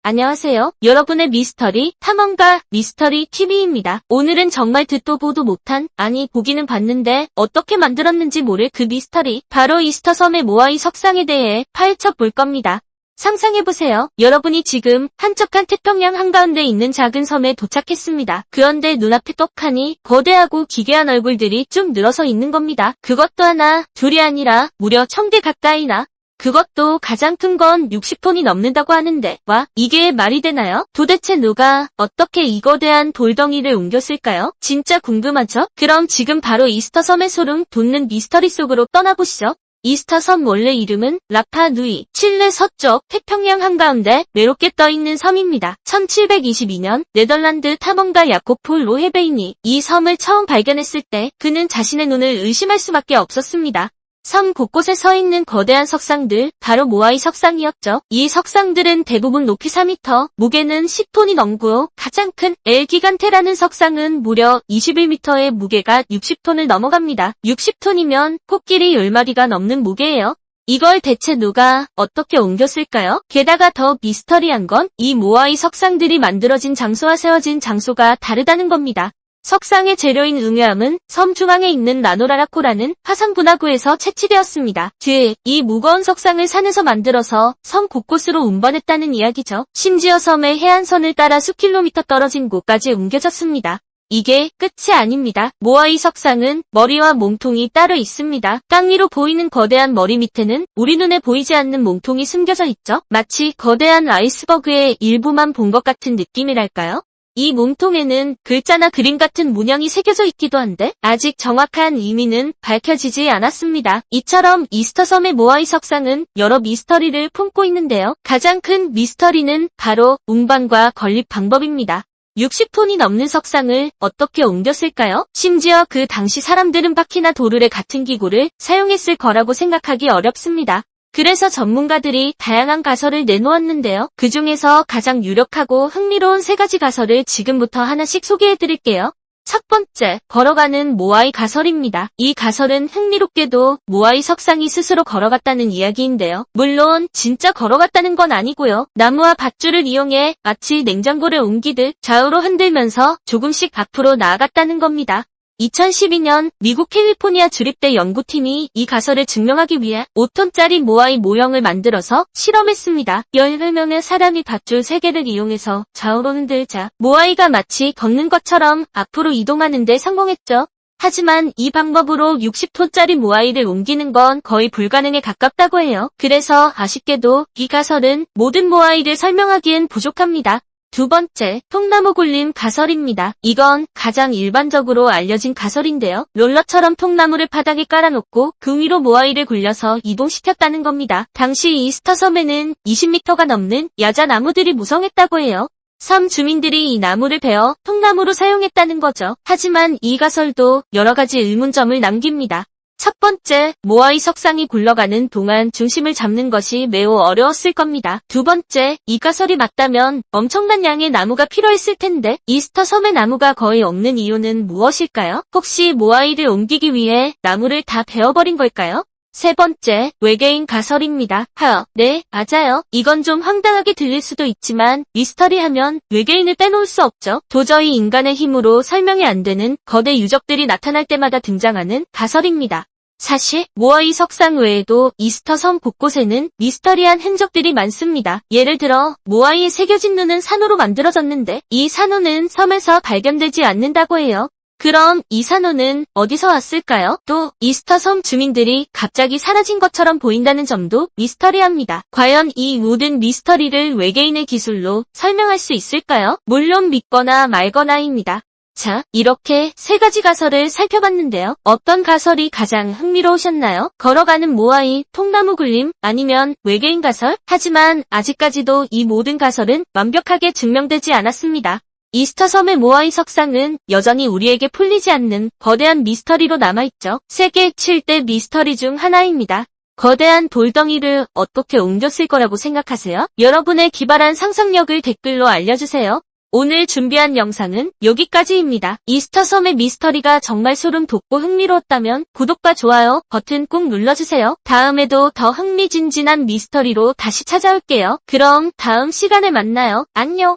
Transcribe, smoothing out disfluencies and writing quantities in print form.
안녕하세요. 여러분의 미스터리 탐험가 미스터리 TV입니다. 오늘은 정말 듣도 보도 못한, 아니 보기는 봤는데 어떻게 만들었는지 모를 그 미스터리, 바로 이스터 섬의 모아이 석상에 대해 파헤쳐 볼 겁니다. 상상해보세요. 여러분이 지금 한적한 태평양 한가운데 있는 작은 섬에 도착했습니다. 그런데 눈앞에 떡하니 거대하고 기괴한 얼굴들이 쭉 늘어서 있는 겁니다. 그것도 하나, 둘이 아니라 무려 1000대 가까이나. 그것도 가장 큰 건 60톤이 넘는다고 하는데, 와, 이게 말이 되나요? 도대체 누가 어떻게 이 거대한 돌덩이를 옮겼을까요? 진짜 궁금하죠? 그럼 지금 바로 이스터 섬의 소름 돋는 미스터리 속으로 떠나보시죠. 이스터 섬 원래 이름은 라파누이, 칠레 서쪽 태평양 한가운데 외롭게 떠있는 섬입니다. 1722년 네덜란드 탐험가 야코프 로헤베인이 이 섬을 처음 발견했을 때 그는 자신의 눈을 의심할 수밖에 없었습니다. 섬 곳곳에 서 있는 거대한 석상들, 바로 모아이 석상이었죠. 이 석상들은 대부분 높이 4m, 무게는 10톤이 넘고요. 가장 큰 엘 기간테라는 석상은 무려 21m의 무게가 60톤을 넘어갑니다. 60톤이면 코끼리 10마리가 넘는 무게예요. 이걸 대체 누가 어떻게 옮겼을까요? 게다가 더 미스터리한 건 이 모아이 석상들이 만들어진 장소와 세워진 장소가 다르다는 겁니다. 석상의 재료인 응유암은 섬 중앙에 있는 라노라라코라는 화산 분화구에서 채취되었습니다. 이 무거운 석상을 산에서 만들어서 섬 곳곳으로 운반했다는 이야기죠. 심지어 섬의 해안선을 따라 수킬로미터 떨어진 곳까지 옮겨졌습니다. 이게 끝이 아닙니다. 모아이 석상은 머리와 몸통이 따로 있습니다. 땅 위로 보이는 거대한 머리 밑에는 우리 눈에 보이지 않는 몸통이 숨겨져 있죠. 마치 거대한 아이스버그의 일부만 본 것 같은 느낌이랄까요? 이 몸통에는 글자나 그림 같은 문양이 새겨져 있기도 한데 아직 정확한 의미는 밝혀지지 않았습니다. 이처럼 이스터 섬의 모아이 석상은 여러 미스터리를 품고 있는데요. 가장 큰 미스터리는 바로 운반과 건립 방법입니다. 60톤이 넘는 석상을 어떻게 옮겼을까요? 심지어 그 당시 사람들은 바퀴나 도르래 같은 기구를 사용했을 거라고 생각하기 어렵습니다. 그래서 전문가들이 다양한 가설을 내놓았는데요. 그 중에서 가장 유력하고 흥미로운 3가지 가설을 지금부터 하나씩 소개해드릴게요. 첫 번째, 걸어가는 모아이 가설입니다. 이 가설은 흥미롭게도 모아이 석상이 스스로 걸어갔다는 이야기인데요. 물론 진짜 걸어갔다는 건 아니고요. 나무와 밧줄을 이용해 마치 냉장고를 옮기듯 좌우로 흔들면서 조금씩 앞으로 나아갔다는 겁니다. 2012년 미국 캘리포니아 주립대 연구팀이 이 가설을 증명하기 위해 5톤짜리 모아이 모형을 만들어서 실험했습니다. 10명의 사람이 밧줄 3개를 이용해서 좌우로 흔들자 모아이가 마치 걷는 것처럼 앞으로 이동하는 데 성공했죠. 하지만 이 방법으로 60톤짜리 모아이를 옮기는 건 거의 불가능에 가깝다고 해요. 그래서 아쉽게도 이 가설은 모든 모아이를 설명하기엔 부족합니다. 두 번째, 통나무 굴림 가설입니다. 이건 가장 일반적으로 알려진 가설인데요. 롤러처럼 통나무를 바닥에 깔아놓고 그 위로 모아이를 굴려서 이동시켰다는 겁니다. 당시 이스터 섬에는 20m가 넘는 야자나무들이 무성했다고 해요. 섬 주민들이 이 나무를 베어 통나무로 사용했다는 거죠. 하지만 이 가설도 여러 가지 의문점을 남깁니다. 첫 번째, 모아이 석상이 굴러가는 동안 중심을 잡는 것이 매우 어려웠을 겁니다. 두 번째, 이 가설이 맞다면 엄청난 양의 나무가 필요했을 텐데 이스터 섬에 나무가 거의 없는 이유는 무엇일까요? 혹시 모아이를 옮기기 위해 나무를 다 베어버린 걸까요? 세 번째, 외계인 가설입니다. 네, 맞아요. 이건 좀 황당하게 들릴 수도 있지만 미스터리 하면 외계인을 빼놓을 수 없죠. 도저히 인간의 힘으로 설명이 안 되는 거대 유적들이 나타날 때마다 등장하는 가설입니다. 사실 모아이 석상 외에도 이스터 섬 곳곳에는 미스터리한 흔적들이 많습니다. 예를 들어 모아이에 새겨진 눈은 산호로 만들어졌는데 이 산호는 섬에서 발견되지 않는다고 해요. 그럼 이 산호는 어디서 왔을까요? 또 이스터 섬 주민들이 갑자기 사라진 것처럼 보인다는 점도 미스터리합니다. 과연 이 모든 미스터리를 외계인의 기술로 설명할 수 있을까요? 물론 믿거나 말거나입니다. 자, 이렇게 3가지 가설을 살펴봤는데요. 어떤 가설이 가장 흥미로우셨나요? 걸어가는 모아이, 통나무 굴림, 아니면 외계인 가설? 하지만 아직까지도 이 모든 가설은 완벽하게 증명되지 않았습니다. 이스터 섬의 모아이 석상은 여전히 우리에게 풀리지 않는 거대한 미스터리로 남아있죠. 세계 7대 미스터리 중 하나입니다. 거대한 돌덩이를 어떻게 옮겼을 거라고 생각하세요? 여러분의 기발한 상상력을 댓글로 알려주세요. 오늘 준비한 영상은 여기까지입니다. 이스터 섬의 미스터리가 정말 소름 돋고 흥미로웠다면 구독과 좋아요 버튼 꼭 눌러주세요. 다음에도 더 흥미진진한 미스터리로 다시 찾아올게요. 그럼 다음 시간에 만나요. 안녕.